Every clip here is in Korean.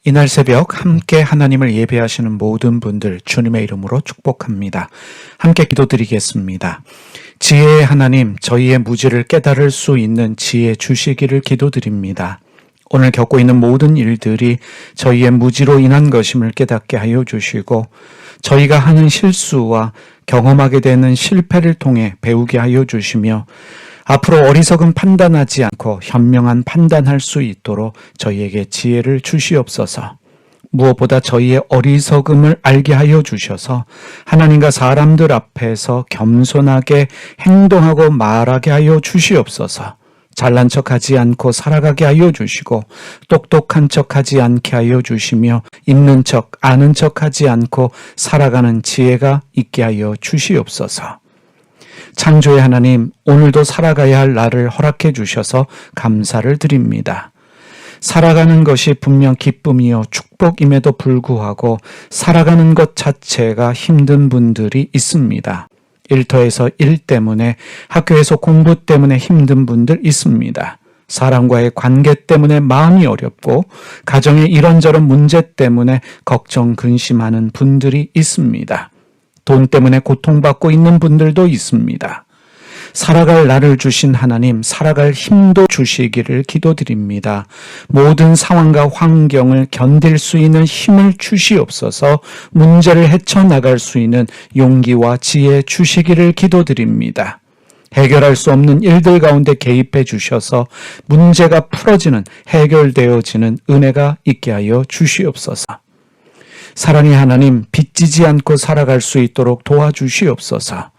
이날 새벽 함께 하나님을 예배하시는 모든 분들 주님의 이름으로 축복합니다. 함께 기도드리겠습니다. 지혜의 하나님, 저희의 무지를 깨달을 수 있는 지혜 주시기를 기도드립니다. 오늘 겪고 있는 모든 일들이 저희의 무지로 인한 것임을 깨닫게 하여 주시고 저희가 하는 실수와 경험하게 되는 실패를 통해 배우게 하여 주시며 앞으로 어리석은 판단하지 않고 현명한 판단할 수 있도록 저희에게 지혜를 주시옵소서. 무엇보다 저희의 어리석음을 알게 하여 주셔서 하나님과 사람들 앞에서 겸손하게 행동하고 말하게 하여 주시옵소서. 잘난 척하지 않고 살아가게 하여 주시고 똑똑한 척하지 않게 하여 주시며 있는 척 아는 척하지 않고 살아가는 지혜가 있게 하여 주시옵소서. 창조의 하나님, 오늘도 살아가야 할 나를 허락해 주셔서 감사를 드립니다. 살아가는 것이 분명 기쁨이요 축복임에도 불구하고 살아가는 것 자체가 힘든 분들이 있습니다. 일터에서 일 때문에, 학교에서 공부 때문에 힘든 분들 있습니다. 사람과의 관계 때문에 마음이 어렵고 가정의 이런저런 문제 때문에 걱정, 근심하는 분들이 있습니다. 돈 때문에 고통받고 있는 분들도 있습니다. 살아갈 나를 주신 하나님, 살아갈 힘도 주시기를 기도드립니다. 모든 상황과 환경을 견딜 수 있는 힘을 주시옵소서. 문제를 헤쳐나갈 수 있는 용기와 지혜 주시기를 기도드립니다. 해결할 수 없는 일들 가운데 개입해 주셔서 문제가 풀어지는, 해결되어지는 은혜가 있게 하여 주시옵소서. 사랑의 하나님, 빚지지 않고 살아갈 수 있도록 도와주시옵소서.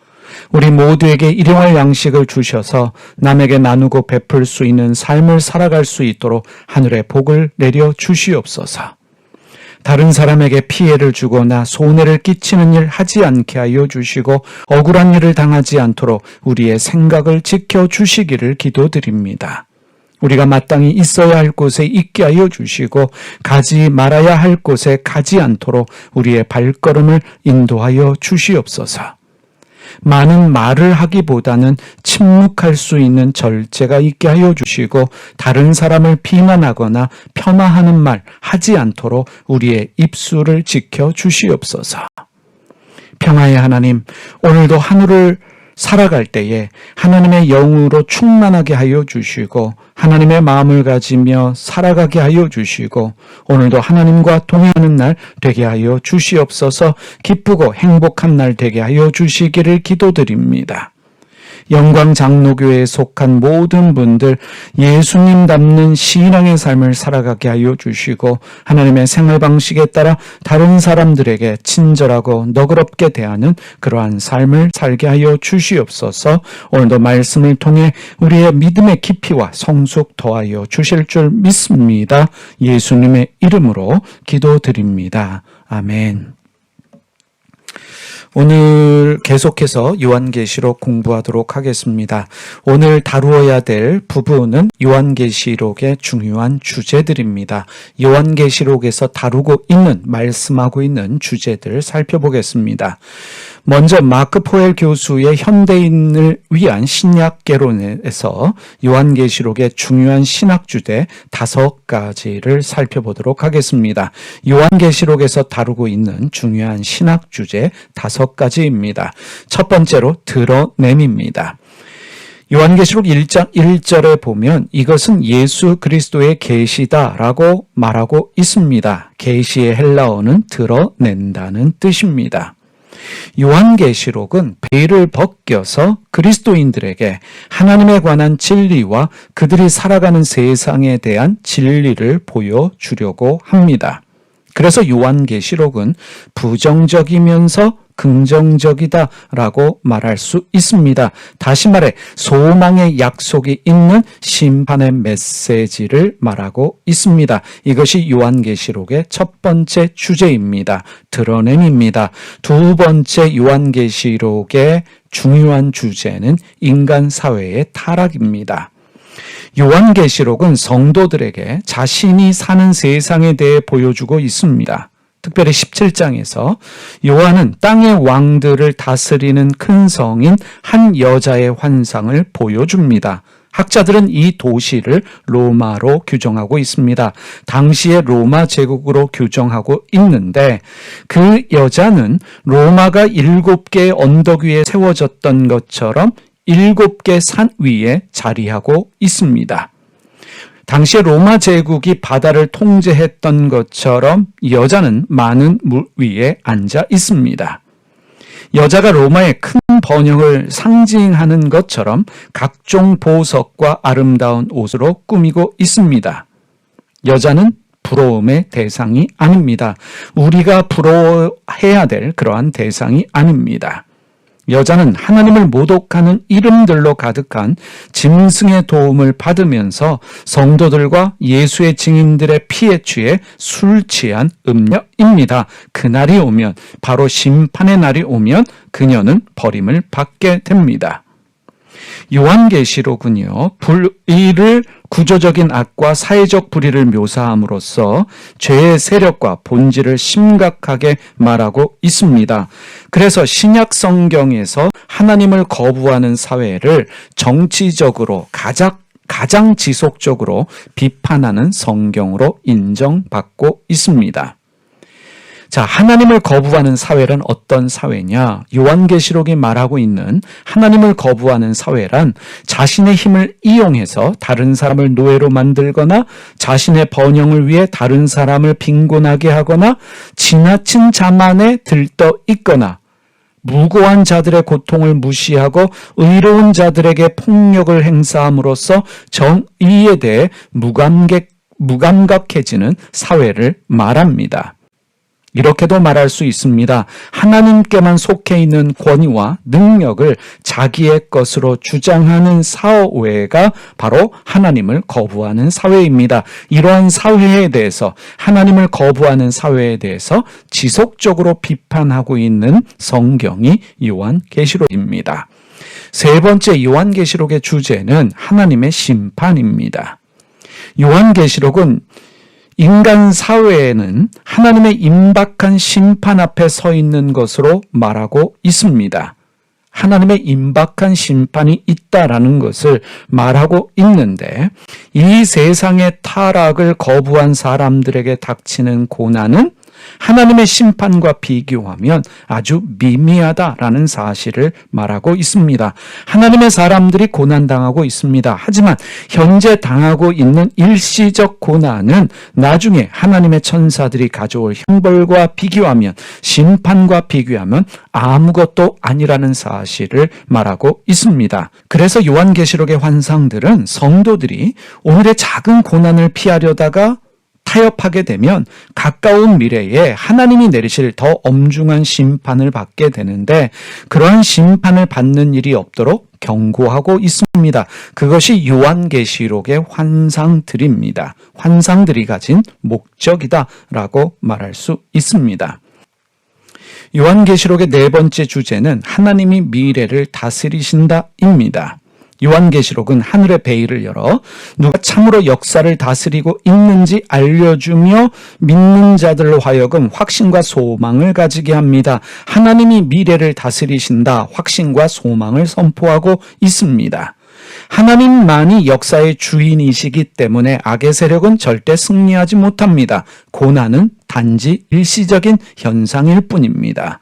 우리 모두에게 일용할 양식을 주셔서 남에게 나누고 베풀 수 있는 삶을 살아갈 수 있도록 하늘의 복을 내려 주시옵소서. 다른 사람에게 피해를 주거나 손해를 끼치는 일 하지 않게 하여 주시고 억울한 일을 당하지 않도록 우리의 생각을 지켜주시기를 기도드립니다. 우리가 마땅히 있어야 할 곳에 있게 하여 주시고 가지 말아야 할 곳에 가지 않도록 우리의 발걸음을 인도하여 주시옵소서. 많은 말을 하기보다는 침묵할 수 있는 절제가 있게 하여 주시고 다른 사람을 비난하거나 폄하하는 말 하지 않도록 우리의 입술을 지켜 주시옵소서. 평화의 하나님, 오늘도 하늘을 살아갈 때에 하나님의 영으로 충만하게 하여 주시고 하나님의 마음을 가지며 살아가게 하여 주시고 오늘도 하나님과 동행하는 날 되게 하여 주시옵소서. 기쁘고 행복한 날 되게 하여 주시기를 기도드립니다. 영광장로교회에 속한 모든 분들 예수님 닮는 신앙의 삶을 살아가게 하여 주시고 하나님의 생활 방식에 따라 다른 사람들에게 친절하고 너그럽게 대하는 그러한 삶을 살게 하여 주시옵소서. 오늘도 말씀을 통해 우리의 믿음의 깊이와 성숙 더하여 주실 줄 믿습니다. 예수님의 이름으로 기도드립니다. 아멘. 오늘 계속해서 요한계시록 공부하도록 하겠습니다. 오늘 다루어야 될 부분은 요한계시록의 중요한 주제들입니다. 요한계시록에서 다루고 있는, 말씀하고 있는 주제들을 살펴보겠습니다. 먼저 마크 포엘 교수의 현대인을 위한 신약개론에서 요한계시록의 중요한 신학주제 5가지를 살펴보도록 하겠습니다. 요한계시록에서 다루고 있는 중요한 신학주제 5가지입니다. 첫 번째로 드러냄입니다. 요한계시록 1장 1절에 보면 이것은 예수 그리스도의 계시다라고 말하고 있습니다. 계시의 헬라어는 드러낸다는 뜻입니다. 요한계시록은 베일을 벗겨서 그리스도인들에게 하나님에 관한 진리와 그들이 살아가는 세상에 대한 진리를 보여주려고 합니다. 그래서 요한계시록은 부정적이면서 긍정적이다라고 말할 수 있습니다. 다시 말해 소망의 약속이 있는 심판의 메시지를 말하고 있습니다. 이것이 요한계시록의 첫 번째 주제입니다. 드러냄입니다. 두 번째 요한계시록의 중요한 주제는 인간 사회의 타락입니다. 요한계시록은 성도들에게 자신이 사는 세상에 대해 보여주고 있습니다. 특별히 17장에서 요한은 땅의 왕들을 다스리는 큰 성인 한 여자의 환상을 보여줍니다. 학자들은 이 도시를 로마로 규정하고 있습니다. 당시의 로마 제국으로 규정하고 있는데 그 여자는 로마가 7개의 언덕 위에 세워졌던 것처럼 7개 산 위에 자리하고 있습니다. 당시에 로마 제국이 바다를 통제했던 것처럼 여자는 많은 물 위에 앉아 있습니다. 여자가 로마의 큰 번영을 상징하는 것처럼 각종 보석과 아름다운 옷으로 꾸미고 있습니다. 여자는 부러움의 대상이 아닙니다. 우리가 부러워해야 될 그러한 대상이 아닙니다. 여자는 하나님을 모독하는 이름들로 가득한 짐승의 도움을 받으면서 성도들과 예수의 증인들의 피에 취해 술 취한 음녀입니다. 그날이 오면, 바로 심판의 날이 오면 그녀는 버림을 받게 됩니다. 요한계시록은요, 불의를 구조적인 악과 사회적 불의를 묘사함으로써 죄의 세력과 본질을 심각하게 말하고 있습니다. 그래서 신약 성경에서 하나님을 거부하는 사회를 정치적으로 가장 지속적으로 비판하는 성경으로 인정받고 있습니다. 자, 하나님을 거부하는 사회란 어떤 사회냐? 요한계시록이 말하고 있는 하나님을 거부하는 사회란 자신의 힘을 이용해서 다른 사람을 노예로 만들거나 자신의 번영을 위해 다른 사람을 빈곤하게 하거나 지나친 자만에 들떠 있거나 무고한 자들의 고통을 무시하고 의로운 자들에게 폭력을 행사함으로써 정의에 대해 무감각해지는 사회를 말합니다. 이렇게도 말할 수 있습니다. 하나님께만 속해 있는 권위와 능력을 자기의 것으로 주장하는 사회가 바로 하나님을 거부하는 사회입니다. 이러한 사회에 대해서, 하나님을 거부하는 사회에 대해서 지속적으로 비판하고 있는 성경이 요한계시록입니다. 세 번째 요한계시록의 주제는 하나님의 심판입니다. 요한계시록은 인간 사회에는 하나님의 임박한 심판 앞에 서 있는 것으로 말하고 있습니다. 하나님의 임박한 심판이 있다라는 것을 말하고 있는데, 이 세상의 타락을 거부한 사람들에게 닥치는 고난은 하나님의 심판과 비교하면 아주 미미하다라는 사실을 말하고 있습니다. 하나님의 사람들이 고난당하고 있습니다. 하지만 현재 당하고 있는 일시적 고난은 나중에 하나님의 천사들이 가져올 형벌과 비교하면, 심판과 비교하면 아무것도 아니라는 사실을 말하고 있습니다. 그래서 요한계시록의 환상들은 성도들이 오늘의 작은 고난을 피하려다가 타협하게 되면 가까운 미래에 하나님이 내리실 더 엄중한 심판을 받게 되는데, 그러한 심판을 받는 일이 없도록 경고하고 있습니다. 그것이 요한계시록의 환상들입니다. 환상들이 가진 목적이다라고 말할 수 있습니다. 요한계시록의 네 번째 주제는 하나님이 미래를 다스리신다입니다. 요한계시록은 하늘의 베일을 열어 누가 참으로 역사를 다스리고 있는지 알려주며 믿는 자들로 하여금 확신과 소망을 가지게 합니다. 하나님이 미래를 다스리신다, 확신과 소망을 선포하고 있습니다. 하나님만이 역사의 주인이시기 때문에 악의 세력은 절대 승리하지 못합니다. 고난은 단지 일시적인 현상일 뿐입니다.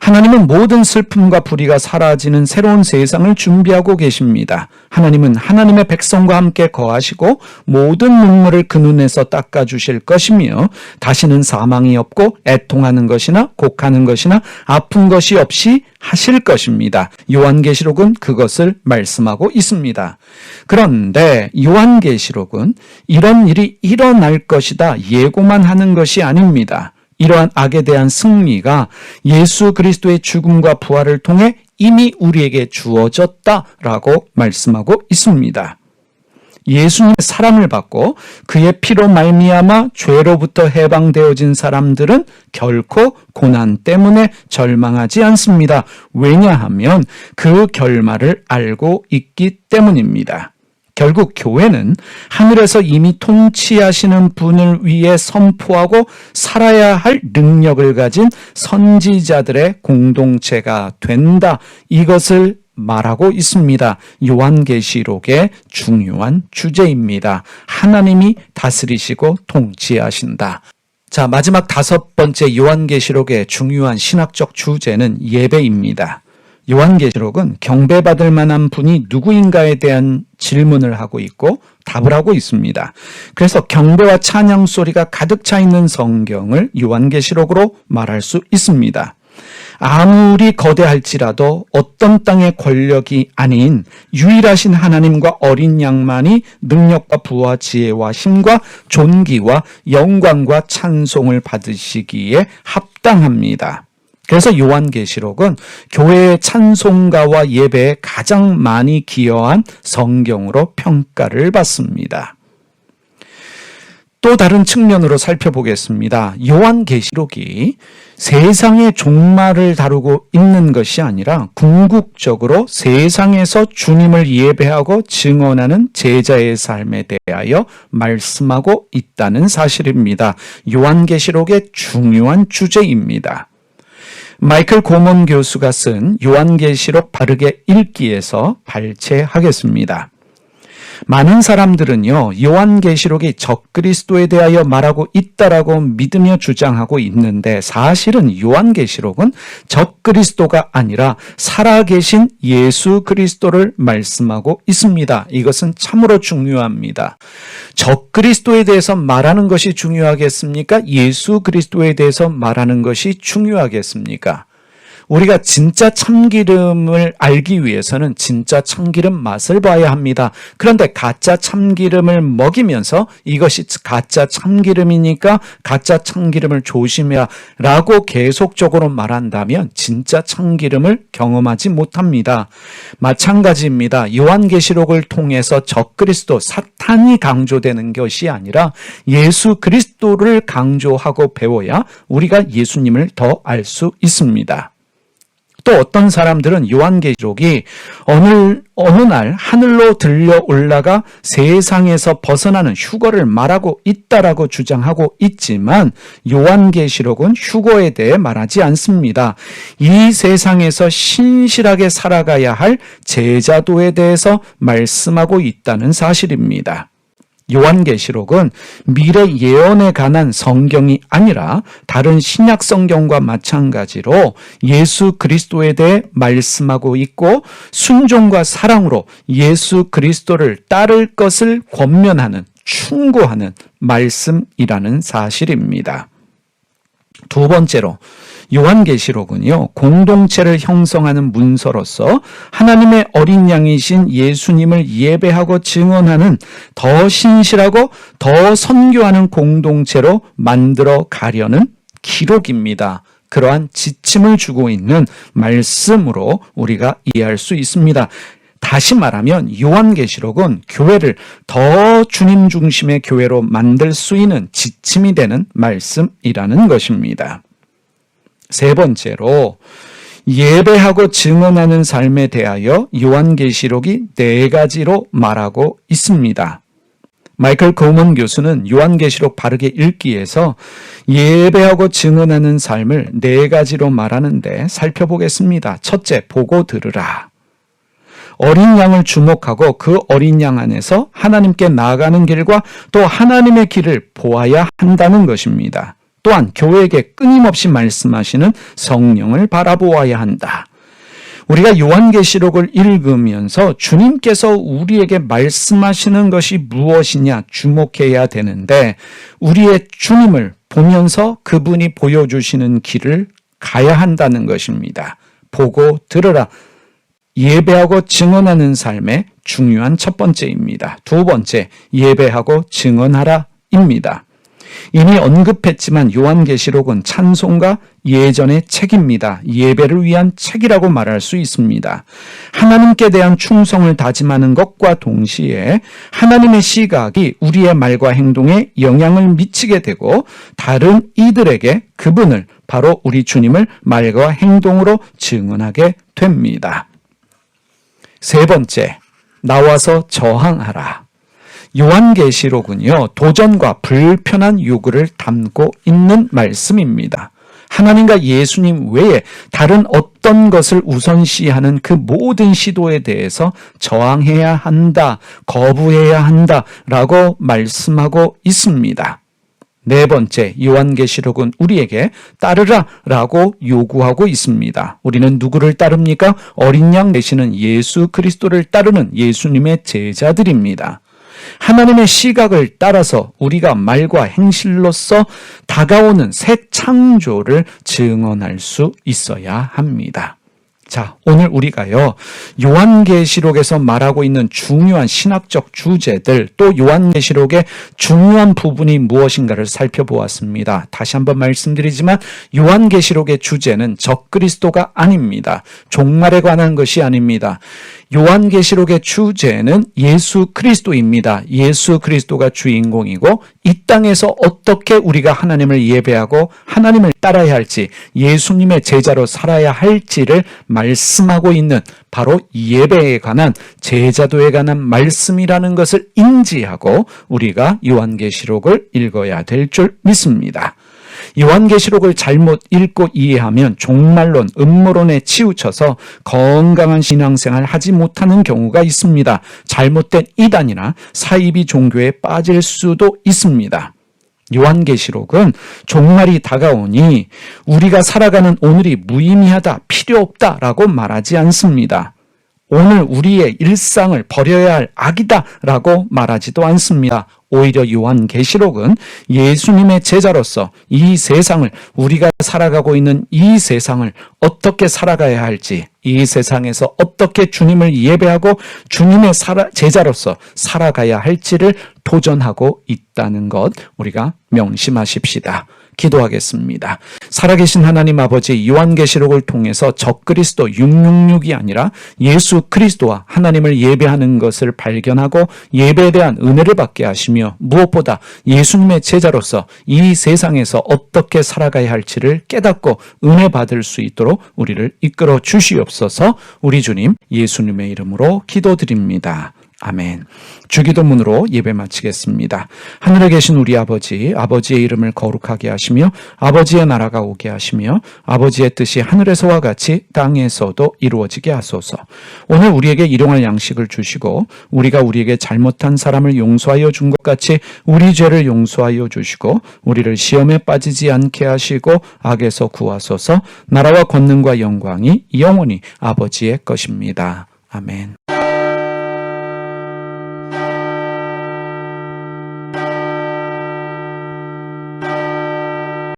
하나님은 모든 슬픔과 불의가 사라지는 새로운 세상을 준비하고 계십니다. 하나님은 하나님의 백성과 함께 거하시고 모든 눈물을 그 눈에서 닦아주실 것이며, 다시는 사망이 없고 애통하는 것이나 곡하는 것이나 아픈 것이 없이 하실 것입니다. 요한계시록은 그것을 말씀하고 있습니다. 그런데 요한계시록은 이런 일이 일어날 것이다 예고만 하는 것이 아닙니다. 이러한 악에 대한 승리가 예수 그리스도의 죽음과 부활을 통해 이미 우리에게 주어졌다라고 말씀하고 있습니다. 예수님의 사랑을 받고 그의 피로 말미암아 죄로부터 해방되어진 사람들은 결코 고난 때문에 절망하지 않습니다. 왜냐하면 그 결말을 알고 있기 때문입니다. 결국 교회는 하늘에서 이미 통치하시는 분을 위해 선포하고 살아야 할 능력을 가진 선지자들의 공동체가 된다, 이것을 말하고 있습니다. 요한계시록의 중요한 주제입니다. 하나님이 다스리시고 통치하신다. 자, 마지막 5번째 요한계시록의 중요한 신학적 주제는 예배입니다. 요한계시록은 경배받을 만한 분이 누구인가에 대한 질문을 하고 있고 답을 하고 있습니다. 그래서 경배와 찬양 소리가 가득 차 있는 성경을 요한계시록으로 말할 수 있습니다. 아무리 거대할지라도 어떤 땅의 권력이 아닌 유일하신 하나님과 어린 양만이 능력과 부와 지혜와 힘과 존귀와 영광과 찬송을 받으시기에 합당합니다. 그래서 요한계시록은 교회의 찬송가와 예배에 가장 많이 기여한 성경으로 평가를 받습니다. 또 다른 측면으로 살펴보겠습니다. 요한계시록이 세상의 종말을 다루고 있는 것이 아니라 궁극적으로 세상에서 주님을 예배하고 증언하는 제자의 삶에 대하여 말씀하고 있다는 사실입니다. 요한계시록의 중요한 주제입니다. 마이클 고먼 교수가 쓴 요한계시록 바르게 읽기에서 발췌하겠습니다. 많은 사람들은요, 요한계시록이 적그리스도에 대하여 말하고 있다라고 믿으며 주장하고 있는데 사실은 요한계시록은 적그리스도가 아니라 살아계신 예수 그리스도를 말씀하고 있습니다. 이것은 참으로 중요합니다. 적그리스도에 대해서 말하는 것이 중요하겠습니까? 예수 그리스도에 대해서 말하는 것이 중요하겠습니까? 우리가 진짜 참기름을 알기 위해서는 진짜 참기름 맛을 봐야 합니다. 그런데 가짜 참기름을 먹이면서 이것이 가짜 참기름이니까 가짜 참기름을 조심해라 라고 계속적으로 말한다면 진짜 참기름을 경험하지 못합니다. 마찬가지입니다. 요한계시록을 통해서 적그리스도, 사탄이 강조되는 것이 아니라 예수 그리스도를 강조하고 배워야 우리가 예수님을 더 알 수 있습니다. 또 어떤 사람들은 요한계시록이 어느 날 하늘로 들려 올라가 세상에서 벗어나는 휴거를 말하고 있다라고 주장하고 있지만 요한계시록은 휴거에 대해 말하지 않습니다. 이 세상에서 신실하게 살아가야 할 제자도에 대해서 말씀하고 있다는 사실입니다. 요한계시록은 미래 예언에 관한 성경이 아니라 다른 신약 성경과 마찬가지로 예수 그리스도에 대해 말씀하고 있고 순종과 사랑으로 예수 그리스도를 따를 것을 권면하는, 충고하는 말씀이라는 사실입니다. 두 번째로 요한계시록은요, 공동체를 형성하는 문서로서 하나님의 어린 양이신 예수님을 예배하고 증언하는 더 신실하고 더 선교하는 공동체로 만들어 가려는 기록입니다. 그러한 지침을 주고 있는 말씀으로 우리가 이해할 수 있습니다. 다시 말하면 요한계시록은 교회를 더 주님 중심의 교회로 만들 수 있는 지침이 되는 말씀이라는 것입니다. 세 번째로 예배하고 증언하는 삶에 대하여 요한계시록이 4가지로 말하고 있습니다. 마이클 고먼 교수는 요한계시록 바르게 읽기에서 예배하고 증언하는 삶을 4가지로 말하는데 살펴보겠습니다. 첫째, 보고 들으라. 어린 양을 주목하고 그 어린 양 안에서 하나님께 나아가는 길과 또 하나님의 길을 보아야 한다는 것입니다. 또한 교회에게 끊임없이 말씀하시는 성령을 바라보아야 한다. 우리가 요한계시록을 읽으면서 주님께서 우리에게 말씀하시는 것이 무엇이냐 주목해야 되는데 우리의 주님을 보면서 그분이 보여주시는 길을 가야 한다는 것입니다. 보고 들으라. 예배하고 증언하는 삶의 중요한 첫 번째입니다. 두 번째, 예배하고 증언하라입니다. 이미 언급했지만 요한계시록은 찬송가 예전의 책입니다. 예배를 위한 책이라고 말할 수 있습니다. 하나님께 대한 충성을 다짐하는 것과 동시에 하나님의 시각이 우리의 말과 행동에 영향을 미치게 되고 다른 이들에게 그분을, 바로 우리 주님을 말과 행동으로 증언하게 됩니다. 세 번째, 나와서 저항하라. 요한계시록은요, 도전과 불편한 요구를 담고 있는 말씀입니다. 하나님과 예수님 외에 다른 어떤 것을 우선시하는 그 모든 시도에 대해서 저항해야 한다, 거부해야 한다라고 말씀하고 있습니다. 네 번째, 요한계시록은 우리에게 따르라라고 요구하고 있습니다. 우리는 누구를 따릅니까? 어린 양 되시는 예수 그리스도를 따르는 예수님의 제자들입니다. 하나님의 시각을 따라서 우리가 말과 행실로서 다가오는 새 창조를 증언할 수 있어야 합니다. 자, 오늘 우리가요, 요한계시록에서 말하고 있는 중요한 신학적 주제들, 또 요한계시록의 중요한 부분이 무엇인가를 살펴보았습니다. 다시 한번 말씀드리지만 요한계시록의 주제는 적그리스도가 아닙니다. 종말에 관한 것이 아닙니다. 요한계시록의 주제는 예수 그리스도입니다. 예수 그리스도가 주인공이고 이 땅에서 어떻게 우리가 하나님을 예배하고 하나님을 따라야 할지, 예수님의 제자로 살아야 할지를 말씀하고 있는 바로 예배에 관한, 제자도에 관한 말씀이라는 것을 인지하고 우리가 요한계시록을 읽어야 될 줄 믿습니다. 요한계시록을 잘못 읽고 이해하면 종말론, 음모론에 치우쳐서 건강한 신앙생활을 하지 못하는 경우가 있습니다. 잘못된 이단이나 사이비 종교에 빠질 수도 있습니다. 요한계시록은 종말이 다가오니 우리가 살아가는 오늘이 무의미하다, 필요 없다라고 말하지 않습니다. 오늘 우리의 일상을 버려야 할 악이다라고 말하지도 않습니다. 오히려 요한계시록은 예수님의 제자로서 이 세상을, 우리가 살아가고 있는 이 세상을 어떻게 살아가야 할지, 이 세상에서 어떻게 주님을 예배하고 주님의 제자로서 살아가야 할지를 도전하고 있다는 것 우리가 명심하십시다. 기도하겠습니다. 살아계신 하나님 아버지, 요한계시록을 통해서 적그리스도 666이 아니라 예수 그리스도와 하나님을 예배하는 것을 발견하고 예배에 대한 은혜를 받게 하시며, 무엇보다 예수님의 제자로서 이 세상에서 어떻게 살아가야 할지를 깨닫고 은혜 받을 수 있도록 우리를 이끌어 주시옵소서. 우리 주님 예수님의 이름으로 기도드립니다. 아멘. 주기도문으로 예배 마치겠습니다. 하늘에 계신 우리 아버지, 아버지의 이름을 거룩하게 하시며 아버지의 나라가 오게 하시며 아버지의 뜻이 하늘에서와 같이 땅에서도 이루어지게 하소서. 오늘 우리에게 일용할 양식을 주시고 우리가 우리에게 잘못한 사람을 용서하여 준 것 같이 우리 죄를 용서하여 주시고 우리를 시험에 빠지지 않게 하시고 악에서 구하소서. 나라와 권능과 영광이 영원히 아버지의 것입니다. 아멘.